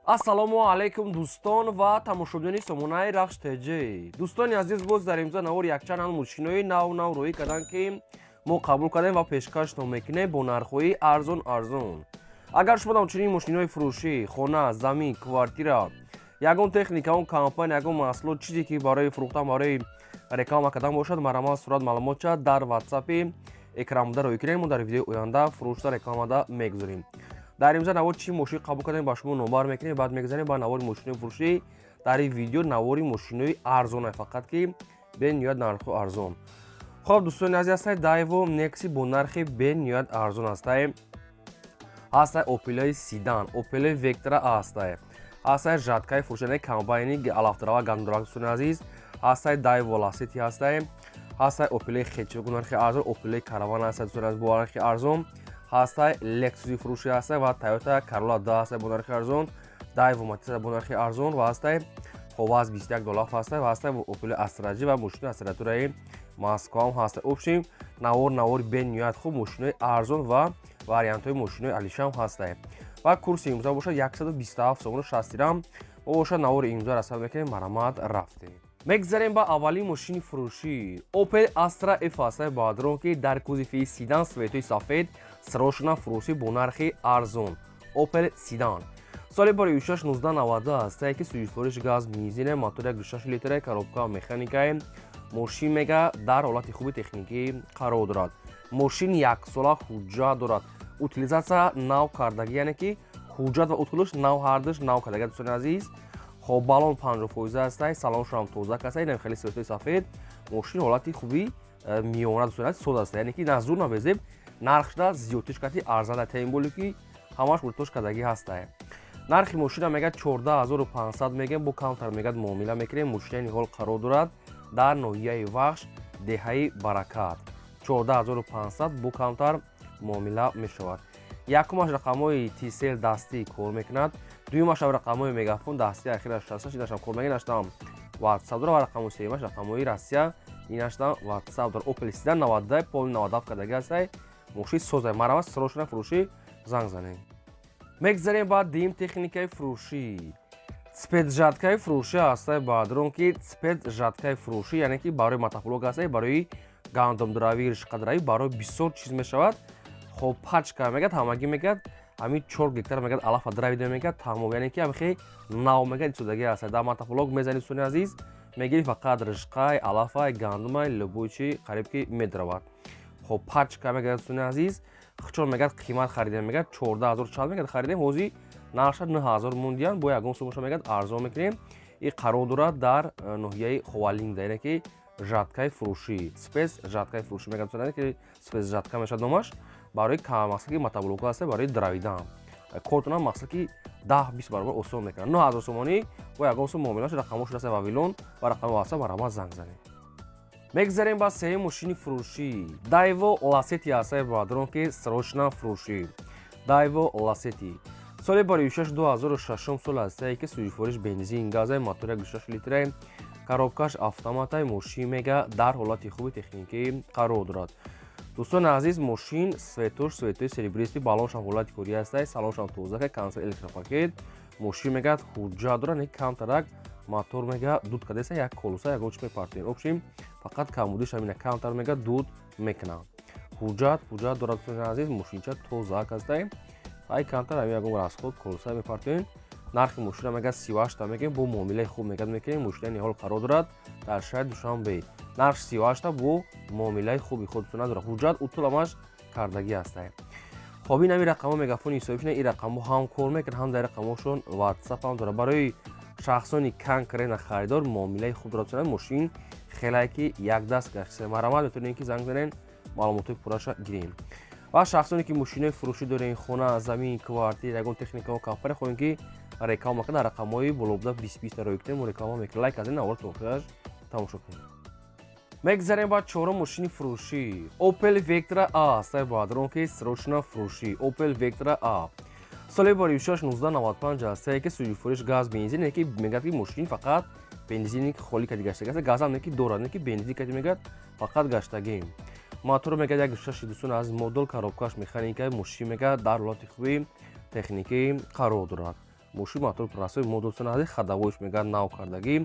ассалому алайкум дӯстон ва тамошобини сомонаи рахш теҷи. Дӯстони азиз, боз дар имзо навори якчанд мошинои нав рӯӣ кардем ки мо қабул кардем ва пешкашно мекунем бо нархҳои арзон. Агар шумо дар чунин мошинои фурӯшӣ, хона, замин, квартира, ягон техника, он компания, ягон маҳсулот, чизе ки барои фурӯхтан, барои реклама кардан бошад, марамаз сурат маълумотша дар ватсапи экранбуда рӯй кунем. Мо дар видеои оянда фурӯшта рекламада мегузорем. дар имза навори чӣ мошин қабул кардем ба шумо номар мекунем, баъд мегузарем ба навори мошинои фурӯшӣ. Дар ин видео навори мошинои арзон фақат ки бениҳоят нарху арзон. хоб дӯстони азиз, ҳастай Daewoo Nexi бо нархи бениҳоят арзон ҳастай. Opel Sedan, Opel Vectra ҳастай жаткаи фурӯшидани комбайни алафтарава гандурак. дӯстони азиз, ҳастай Daewoo Lacetti ҳастай Opel Хечи бо нархи арзон, Opel Caravan ҳастай дӯстони азиз бо нархи арзон. ҳастай Lexus фурӯшӣ ҳастай ва Toyota Corolla 2 ҳастай бо нархи арзон, Daewoo Matiz бо нархи арзон ва ҳастай Hovaz $21 ҳастай ва ҳастай Opel Astra G ва мошини акселератураи Moskva ҳастай. Обшим навори бениҳоят хуб мошинои арзон ва вариантҳои мошинои алишам ҳастай. ва курси имзо бошад 127 сомону 60 дирҳам бошад. навори имзо расад мекунем, марамат рафтем. мегзарем ба аввалин мошини фурӯшӣ. Opel Astra F ҳастай баъдро ки дар кузофи Sedan светои сафед срочно фурӯшӣ бо нархи арзон. Opel Sedan соли бори 1992 ҳастай ки сӯзишвориш газ, бензин, мотори 1.6 литр, коробка механикаи мошин мега дар ҳолати хуби техникӣ қарор дорад. мошин яксола ҳуҷҷат дорад. утилизатсия нав кардагӣ, яъне ки ҳуҷҷат ва утилиш нав ҳардуш нав кардагӣ. дӯстони азиз, хоб балон 50% ҳастай, салоншам тоза ҳастай, инам хеле светои сафед, мошин ҳолати хуби миёна дӯстони азиз соз ҳастай, яъне ки на зуд на безеб, нархша зиёдтиш кати арзанда таъин боли ки ҳамаш уртош кардагӣ ҳастай. нархи мошина мегӯяд 14500 мегӯем, бо камтар мегӯяд муомила мекунем. мошини ҳол қарор дорад дар ноҳияи Вахш, деҳаи Баракат. 14500 бо камтар муомила мешавад. якумаш рақамҳои TCL дастӣ кор мекунад, дуюмаш рақамҳои Мегафон дастӣ ахира 66 инашам кор мекунад, инашам WhatsApp дорад ва рақамҳои сеюмаш рақамҳои Россия, инашам WhatsApp дорад. Opel Sedan 99 поли 97 кардагӣ ҳастай, мошин соза марамат срочно фурӯшӣ занг занем. мегзарем ба дим техникаи фурӯшӣ. спецжаткаи фурӯшӣ ҳастай баъдро ки спецжаткаи фурӯшӣ, яъне ки барои мотофлог ҳастай, барои гандумдуравӣ, ришқадуравӣ, барои бисёр чиз мешавад. хоб пачка мегӯяд, ҳамагӣ мегӯяд, ҳамин 4 гектар мегӯяд, алафа дравида мегӯяд, тамом, яъне ки ҳамихе нав мегӯяд, истодагӣ ҳастай. дар мотофлог мезанӣ дӯстони азиз, мегирӣ фақат ришқай, алафай, гандумай, любой чи қариб ки медаравад. хоб пачка мегӯяд дӯстони азиз, хчон мегӯяд қимат харидем, мегӯяд 14000 чанд мегӯяд харидем, ҳозир нарша 9000 мондиян, бо ягон сомаша мегӯяд арзон мекунем. ин қарор дорад дар ноҳияи Ховалинда, яъне ки жаткаи фурӯшӣ, спец жаткаи фурӯшӣ мегӯяд дӯстони азиз, ки спец жатка мешавад номаш, барои мақсади мотоблокҳо ҳастай, барои дравидан. кортонам мақсад ки 10-20 баробар осон мекунад. 9000 сомонӣ бо ягон сом муомилааш рақамҳош ҳастай Вавилон ва рақами WhatsApp марамат занг занем. мегзарем ба сеюм мошини фурӯшӣ. Daewoo Lacetti ҳастай баъдро ки срочно фурӯшӣ. Daewoo Lacetti соли бори 2006 сол ҳастай ки сӯзишвориш бензин, газай, мотори 1.6 литр, коробкаш автоматай, мошин мега дар ҳолати хуби техникӣ қарор дорад. дӯстони азиз, мошин светош светои серебристи, балоншам ҳолати корӣ ҳастай, салоншам тозака, консол электропакет, мошин мегӯяд ҳуҷҷат дорад, не камтарак мотор мега дуд кардеса, як колоса ягон чи мепартоен. обшим фақат камбудиш ҳамина камтар мега дуд мекунад. ҳуҷҷат дорад дӯстони азиз, мошинча тозак ҳастай, ай камтар ҳамин ягон расход колоса мепартоен. нархи мошина мегӯяд 38 мегӯем, бо муомилаи хуб мегӯяд мекунем. мошинани ҳол қарор дорад дар шаҳри Душанбе. нарх 38 бо муомилаи хуби худ дӯстона дорад. ҳуҷҷат утуламаш кардагӣ ҳастай. хоб ин ҳамин рақамҳо мегафони ҳисобишона, ин рақамҳо ҳам кор мекунад, ҳам дар рақамҳошон WhatsApp ҳам дорад. барои шахсони конкретна харидор муомилаи худ дорад дӯстона. мошин хеле ки як даст гашта марамат метавонем ки занг занем, маълумотои пурраша гирем. ва шахсоне ки мошинои фурӯшӣ дорем, хона, замин, квартира, ягон техникаҳо компания хоҳем ки реклама кунем, дар рақамҳои болобуда 20 рӯй кунем, мо реклама мекунем. лайк аз ин навори тоохираш тамошо кунем. мегзарем ба чорум мошини фурӯшӣ. Opel Vectra A ҳастай баъдро ки срочно фурӯшӣ. Opel Vectra A соли бори 1995 ҳастай ки сӯзишвориш газ, бензин, ки мегӯяд ки мошин фақат бензини холӣ кади гаштагӣ ҳастай, газам не ки дорад, не ки бензин кади мегӯяд фақат гаштагӣ. мотор мегӯяд 1.6 дӯстони азиз модул, коробкаш механикаи, мошин мегӯяд дар ҳолати хуби техникӣ қарор дорад. мошин мотори пуррасои модулсион азиз хадавоиш мегӯяд нав кардаги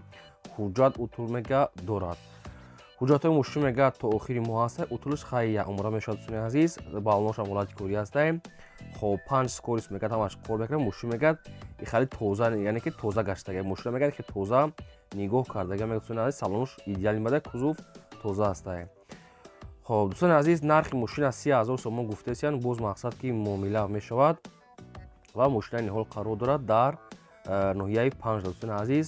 ҳуҷҷат утул мега дорад. ҳуҷҷатҳои мошин мегӯяд то охири моҳ ҳастай утулаш хай як умра мешавад дӯстони азиз балоношам ҳолати корӣ ҳастай. хоб 5 скорис мегӯяд ҳамаш кор мекунад мошин мегӯяд хеле тоза яъне ки тоза гаштаги мошина мегӯяд ки тоза нигоҳ кардаги мегӯяд дӯстони азиз салонош идеали мада кузов тоза ҳастай. хоб дӯстони азиз нархи мошин аз 30,000 сомон гуфтесиян боз мақсад ки муомила мешавад ва мошина ниҳол қарор дорад дар ноҳияи 5 дӯстони азиз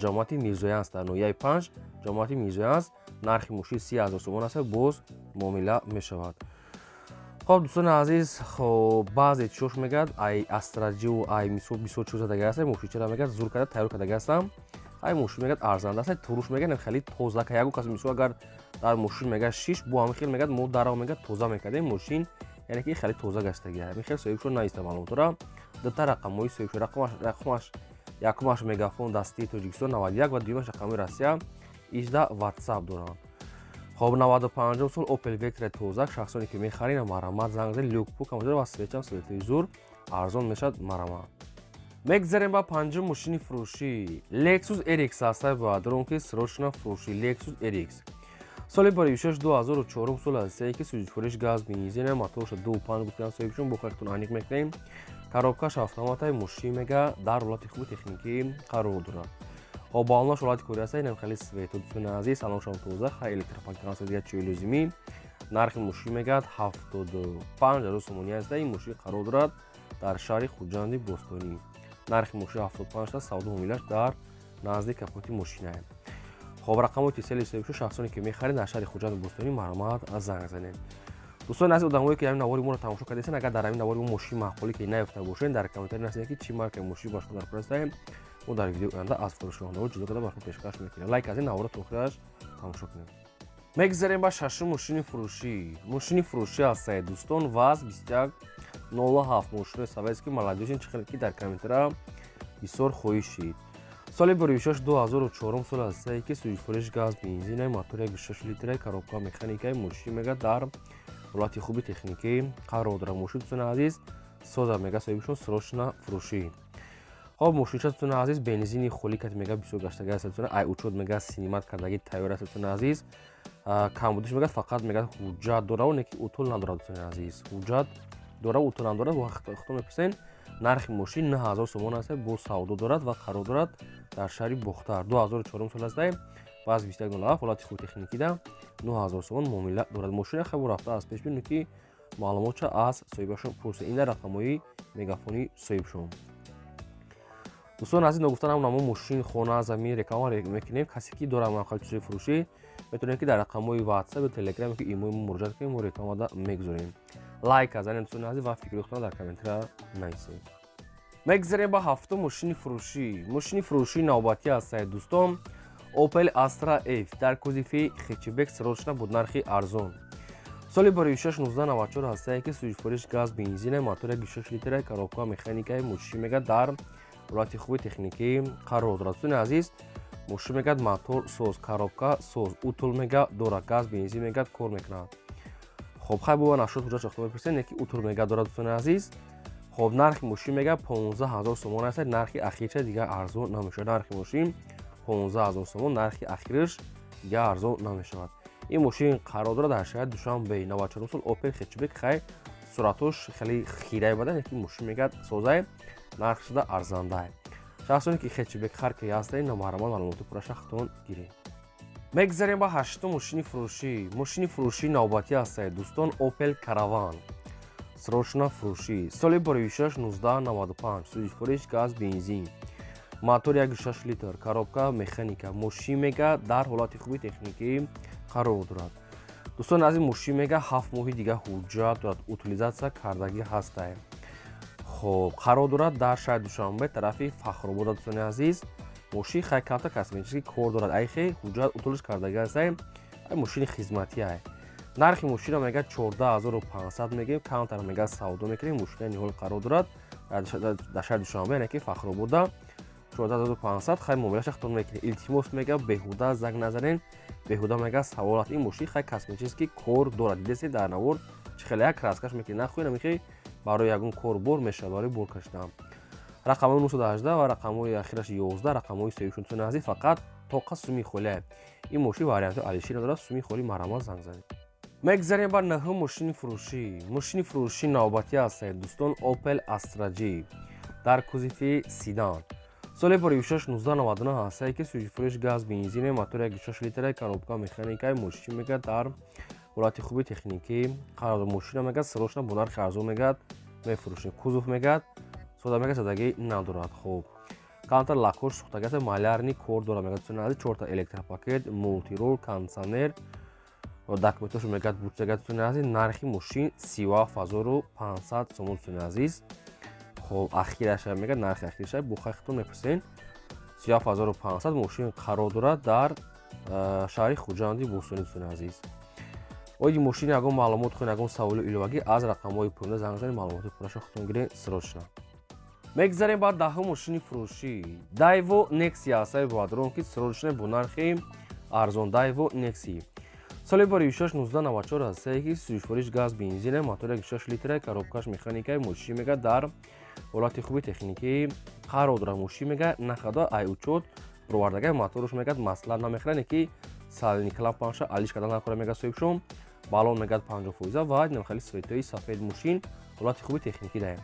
ҷамоати Мирзоянс дар ноҳияи 5 ҷамоати Мирзоянс нархи мошин 30,000 сомон аст боз муомила мешавад. хоб дӯстони азиз баъзе чиёш мегӯяд ай астраҷиву ай бисёр чиё задаги аст мошин чера мегӯяд зур карда тайёр кардаги ҳастам ай мошин мегӯяд арзанда аст туруш мегӯяд хеле тоза ка ягон кас мисол агар дар мошин мегӯяд шиш бо ҳамин хел мегӯяд мо даро мегӯяд тоза мекардем мошин яъне ки хеле тоза гаштаги ҳамин хел соҳибшон наистам маълумотора дута рақамҳои соҳибшон рақамаш якумаш мегафон дастии Тоҷикистон 91 ва дуюмаш рақамҳои Россия 18 WhatsApp доранд. хоб 95 сол Opel Vectra тоза шахсоне ки мехаринам марамат занг зани люкпу камозор ва свечам светои зур арзон мешавад марамат. мегзарем ба панҷум мошини фурӯшӣ Lexus RX ҳастай ба дронки срочно фурӯшӣ Lexus RX соли барои 2004 сол ҳастай ки сӯзишвориш газ бензин моторша 2.5 гуфтан соҳибшон бо хактон аниқ мекунем коробкаш автоматаи мошин мега дар ҳолати хуби техникӣ қарор дорад. балонаш ҳолати кори ҳастай инам хеле свето дӯстони азиз салоншам тоза хай электропакети чиё лозимӣ нархи мошин мегӯяд 75,000 сомонӣ ҳастай ин мошин қарор дорад дар шаҳри Хуҷанди Бостонӣ нархи мошин 75 аст савдо муомилаш дар назди капоти мошина. хоб рақамҳои телефони соҳибшон шахсоне ки мехарин дар шаҳри Хуҷанди Бостонӣ маромат занг занед. дӯстони азиз одамое ки ҳамин навори моро тамошо кардесен агар дар ҳамин навори мо мошин маъқулӣ ки наёфта бошед дар комментари насиҳед ки чӣ маркаи мошин ба шумо дар пурастаем мо дар видеои оянда аз фурӯшиҳонаҳо ҷудо карда ба шумо пешкаш мекунем лайк аз ин навора то охираш тамошо кунед. мегзарем ба шашум мошини фурӯшӣ ҳастай дӯстон ваз 2107 мошини советский молодежин чихел ки дар комментара бисёр хоҳишид соли барои 2004 сол ҳастай ки сӯзишвориш газ бензин мотори 6 литраи коробка механикаи мошин мега дар ҳолати хуби техникӣ қарор дорад мошин дӯстони азиз соза мега соҳибшон срочно фурӯшӣ. хоб мошинча дӯстони азиз бензини холӣ кати мега бисёр гаштаги аст дӯстони ай учёт мега синимат кардаги тайёр аст дӯстони азиз камбудиш мегӯяд фақат мегӯяд ҳуҷҷат дорад не ки утул надорад дӯстони азиз ҳуҷҷат дорад утул надорад ва хто меписен нархи мошин 9000 сомон аст бо савдо дорад ва қарор дорад дар шаҳри Бухтар 2004 сол ҳастай баъз 2107 ҳолати хуби техникида 9000 сомон муомила дорад мошина хеле рафта аст пеш бинед ки маълумотша аз соҳибашон пурсед ин рақамҳои мегафони соҳибшон. дӯстон азиз нагуфтан ҳамон мо мошин хона замин реклама мекунем касе ки дорад мақсад чизи фурӯшӣ метавонед ки дар рақамҳои WhatsApp ё Telegram ки имои мо муроҷиат кунем мо рекламада мегузорем лайк аз ин дӯстони азиз ва фикри охтона дар комментара нависед. мегзарем ба ҳафтум мошини фурӯшии навбатӣ ҳастай дӯстон Opel Astra F дар кузифи хетчбек срочно бо нархи арзон соли барои 1994 ҳастай ки сӯзишвориш газ бензин мотори 6 литраи коробка механикаи мошин мега дар ҳолати хуби техникӣ қарор дорад дӯстони азиз мошин мегӯяд мотор соз коробка соз утул мега дорад газ бензин мегӯяд кор мекунад. хоб хай бова нашуд ҳуҷҷат шахто мепурсед не ки утул мега дорад дӯстони азиз хоб нархи мошин мега 15000 сомон аст нархи ахирша дигар арзон намешавад нархи мошин 15000 сомон нархи ахирш дигар арзон намешавад ин мошин қарор дорад дар шаҳри Душанбе 94 сол Opel хетчбек хай суратош хеле хираи бада не ки мошин мегӯяд созай нарх шуда арзанда шахсоне ки хетчбек хар ки ҳастаи намараман маълумоти пурраша хатон гиред. мегзарем ба ҳаштум мошини фурӯшии навбатӣ ҳастай дӯстон Opel Caravan срочно фурӯшӣ соли барои 1995 сӯзишвориш газ бензин мотори 1.6 литр коробка механика мошин мега дар ҳолати хуби техникӣ қарор дорад дӯстони азиз мошин мега 7 моҳи дигар ҳуҷҷат дорад утилизатсия кардагӣ ҳастай хоб қарор дорад дар шаҳри Душанбе тарафи Фахробода дӯстони азиз мошин хай камта косметический кор дорад ай хе ҳуҷҷат утулиш кардагӣ ҳастай ай мошини хизматӣ ай нархи мошина мега 14500 мегӯем камтар мега савдо мекунем мошина ниҳол қарор дорад дар шаҳри Душанбе яъне ки Фахробода 14500 хай муомилаша хатон мекунем илтимос мега беҳуда занг назанен беҳуда мега саволат ин мошин хай косметический кор дорад дидесед дар навор чӣ хеле як краскаш мекунем нахӯен амихе барои ягон кор бор мешавад барои бор кашидан рақамҳои 918 ва рақамҳои ахираш 11, рақамҳои сеюмшон достони азиз, фақат тоқа суми холия. ин мошин варианти алиши надорад, суми холи марамат занг занед. мегзарем ба наҳум мошини фурӯшӣ. Мошини фурӯшӣ навбатӣ ҳастед дӯстон, Opel Astra G дар кузифи Sedan. соли бори 1999 ҳастае ки сӯзи фурӯш газ, бензин, мотори 1.6 литра, коробка механикаи мошин мегӯяд дар ҳолати хуби техникӣ қарор мошина мегӯяд срочно бо нархи арзон мегӯяд мефурӯшем. кузов мегӯяд сода мегӯяд задагӣ надорад. хуб кантар лакош сӯхтагиаст малярни кор дорад мегӯяд достони азиз 4 та электропакет, мултирол, кондитсионер документош мегӯяд бурчагиат достони азиз. нархи мошин 37500 сомон достони азиз. хуб ахираш мегӯяд нархи ахираш бо хайхтон мепурсен 37500 мошин қарор дорад дар шаҳри хуҷанди бӯстони достони азиз. оиди мошини ягон маълумот хоҳед ягон саволи иловагӣ аз рақамҳои пурра занг занед маълумоти пурраша худтон гиред срочно. мегзарем ба даҳум мошини фурӯшӣ. Daewoo Nexia ҳастаи бадрон ки срочно бо нархи арзон. Daewoo Nexia соли бори 1994 ҳастае ки сӯзишвориш газ, бензин, мотори 1.6 литра, коробкаш механикаи мошин мегӯяд дар ҳолати хуби техникӣ қарор дорад. мошин мегӯяд нахада ай учет бировардагаи моторуш мегӯяд маслан намехӯране ки сальник лампаша алиш кардан накора мегӯяд соҳибшум балон мегӯяд 50% ва намхали светои сафед мошин ҳолати хуби техникӣ даем.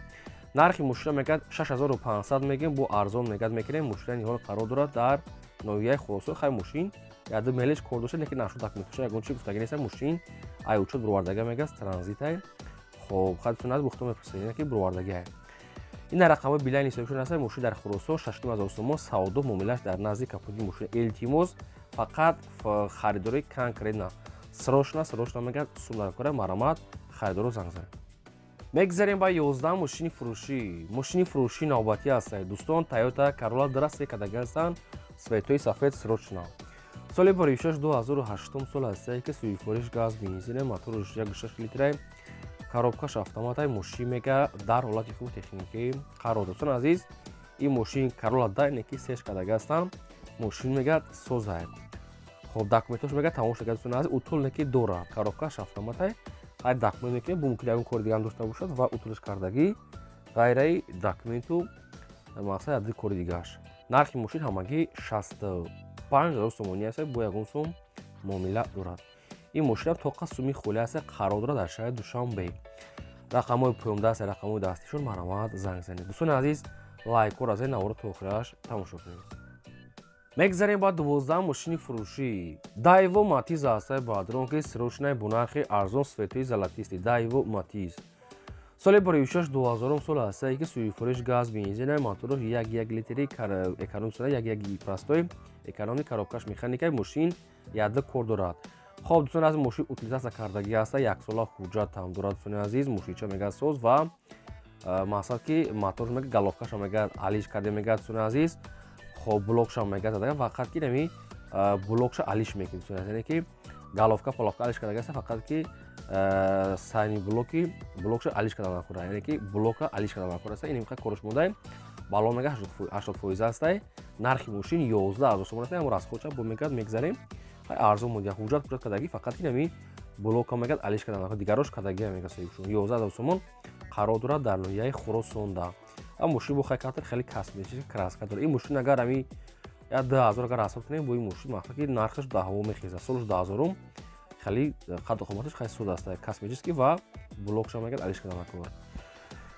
нархи мошина мегӯяд 6500 мегӯем бо арзон мегӯяд мекунем. мошина ниҳол қарор дорад дар ноҳияи Хуросон. хай мошин яда мелеш кор дошта лекин нашуд документаша ягон чи гуфтагӣ неста. мошин ай учет бировардага мегӯяд транзитай. хуб хай достони азиз бухто мепурсед ки бировардагае. ин рақамҳои билайни соҳибшон ҳастанд. мошин дар Хуросон 69000 сомон савдо муомилааш дар назди капоти мошин. илтимос фақат харидори конкретна срочно мегӯяд сум дар кора марамат харидоро занг занед. мегзарем ба 11 мошини фурӯшӣ. мошини фурӯшӣ навбатӣ ҳастанд дӯстон, Toyota Corolla драсте кадаги ҳастанд светои сафед срочно. соли бори 2008 сол ҳастае ки сӯзишвориш газ, бензин, моторуш 1.6 литра, коробкаш автоматай мошин мегӯяд дар ҳолати хуби техникӣ қарор дорад. достони азиз ин мошин Corolla Dyna ки сеш кадаги ҳастанд мошин мегӯяд созад. хуб документош мегӯяд тамом шуда достони азиз утулне ки дорад. коробкаш автоматай ҳай документ мекунем бо мумкин ягон кори дигарам дошта бошад ва утулаш кардагӣ ғайраи документу мақсад яди кори дигааш. нархи мошин ҳамагӣ 65000 сомонӣ аст бо ягон сум муомила дорад. ин мошина тоқа суми холӣ аст қарор дорад дар шаҳри Душанбе. рақамҳои поёмда аст рақамҳои дастишон маромат занг занед. дӯстони азиз лайкор аз навора то охираш тамошо кунед. мегзарем ба 12 мошини фурӯшӣ. Daewoo Matiz ҳастаи баъдрон ки срочно бо нархи арзон светои золотисти. Daewoo Matiz соли бори 2000 сол ҳастае ки сӯзишвориш газ, бензин, моторуш 1 литри эконом сона 1 простой экономи коробкаш механикаи мошин яда кор дорад. хоб дӯстони азиз мошин утилизатсия кардагӣ ҳаста 1 сола ҳуҷҷат ҳам дорад. достони азиз мошинча мегӯяд соз ва мақсад ки моторуш мегӯяд галовкаша мегӯяд алиш карда мегӯяд. достони азиз хоб блокша мегӯяд задага фақат ки нами блокша алиш мекунед. достони азиз яъне ки галовка половка алиш кардагӣ аста фақат ки сайни блокша алиш карда накора яъне ки блока алиш карда накора аста. ин миқдор кораш монда балон мегӯяд 80% аста. нархи мошин 11000 сомон аста. ҳам расходча бо мегӯяд мегзарем ҳай арзон мода ҳуҷҷат пуррат кардагӣ фақат ки нами блока мегӯяд алиш карда накора дигарош кардагӣ мегӯяд соҳибшон 11000 сомон қарор дорад дар ноҳияи Хуросонда. ам мошин бо хай катар хеле косметик краска дорад. ин мошин агар ами 10000 агар ҳасоб кунем бо ин мошин мақсад ки нархаш даҳво мехезад. солаш 2000 хеле қадду қоматаш хай сода аст косметически ва блокша мегӯяд алиш карда накора.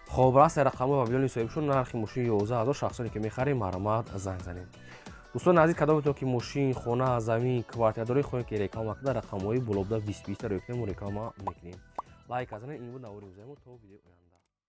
хоб раст рақамҳои ва билони соҳибшон нархи мошин 11000 шахсоне ки мехарем маромат занг занед. дӯстони азиз кадометон ки мошин, хона, замин, квартирадорӣ хоҳем ки реклама карда рақамҳои болобуда 20 рӯ кунем реклама мекунем. лайк азанед. ин буд навори рӯзаи мо то видеои оянда.